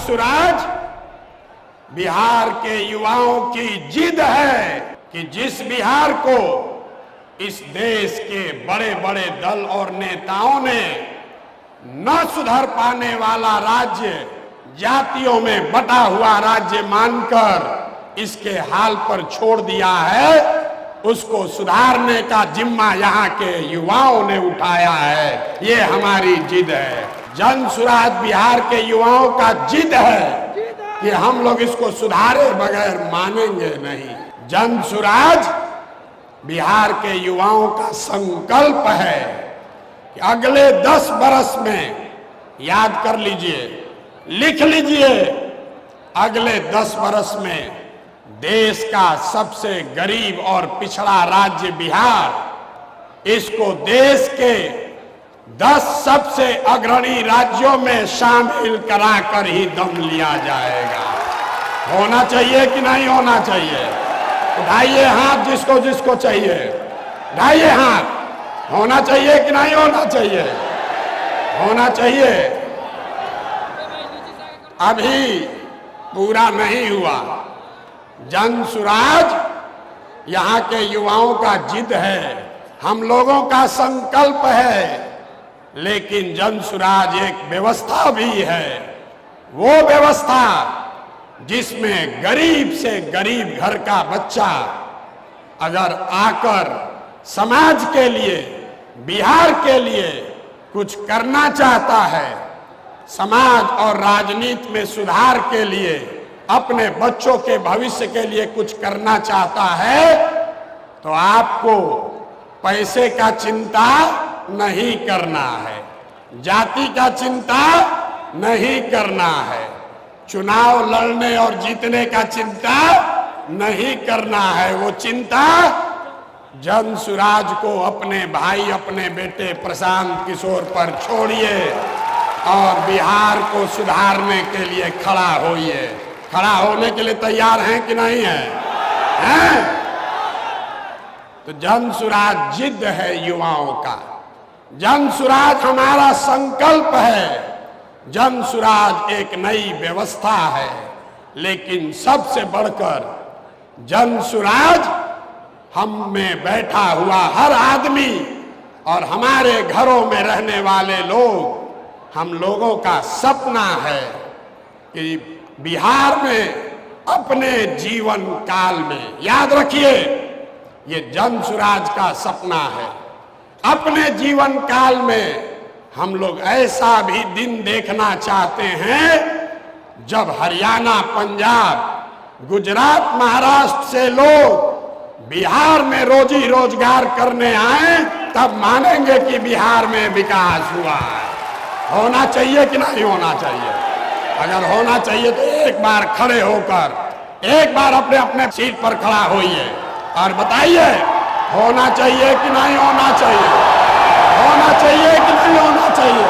सुराज बिहार के युवाओं की जिद है कि जिस बिहार को इस देश के बड़े बड़े दल और नेताओं ने न सुधर पाने वाला राज्य, जातियों में बटा हुआ राज्य मानकर इसके हाल पर छोड़ दिया है, उसको सुधारने का जिम्मा यहाँ के युवाओं ने उठाया है। ये हमारी जिद है। जन सुराज बिहार के युवाओं का जिद है कि हम लोग इसको सुधारे बगैर मानेंगे नहीं। जन सुराज बिहार के युवाओं का संकल्प है कि अगले 10 बरस में, याद कर लीजिए, लिख लीजिए, अगले 10 बरस में देश का सबसे गरीब और पिछड़ा राज्य बिहार, इसको देश के 10 सबसे अग्रणी राज्यों में शामिल कराकर ही दम लिया जाएगा। होना चाहिए कि नहीं होना चाहिए? उठाइए हाथ जिसको जिसको चाहिए, उठाइए हाथ। होना चाहिए कि नहीं होना चाहिए? होना चाहिए। अभी पूरा नहीं हुआ। जन सुराज यहाँ के युवाओं का जिद है, हम लोगों का संकल्प है, लेकिन जन सुराज एक व्यवस्था भी है। वो व्यवस्था जिसमें गरीब से गरीब घर का बच्चा अगर आकर समाज के लिए, बिहार के लिए कुछ करना चाहता है, समाज और राजनीति में सुधार के लिए, अपने बच्चों के भविष्य के लिए कुछ करना चाहता है, तो आपको पैसे का चिंता नहीं करना है, जाति का चिंता नहीं करना है, चुनाव लड़ने और जीतने का चिंता नहीं करना है। वो चिंता जन सुराज को, अपने भाई, अपने बेटे प्रशांत किशोर पर छोड़िए और बिहार को सुधारने के लिए खड़ा होइए। खड़ा होने के लिए तैयार हैं कि नहीं हैं? तो जन सुराज जिद है युवाओं का, जन सुराज हमारा संकल्प है, जन सुराज एक नई व्यवस्था है, लेकिन सबसे बढ़कर जन सुराज हम में बैठा हुआ हर आदमी और हमारे घरों में रहने वाले लोग, हम लोगों का सपना है कि बिहार में अपने जीवन काल में, याद रखिए ये जन सुराज का सपना है, अपने जीवन काल में हम लोग ऐसा भी दिन देखना चाहते हैं जब हरियाणा, पंजाब, गुजरात, महाराष्ट्र से लोग बिहार में रोजी रोजगार करने आए, तब मानेंगे कि बिहार में विकास हुआ है। होना चाहिए कि नहीं होना चाहिए? अगर होना चाहिए तो एक बार खड़े होकर, एक बार अपने अपने सीट पर खड़ा होइए और बताइए होना चाहिए कि नहीं होना चाहिए? होना चाहिए कि नहीं होना चाहिए?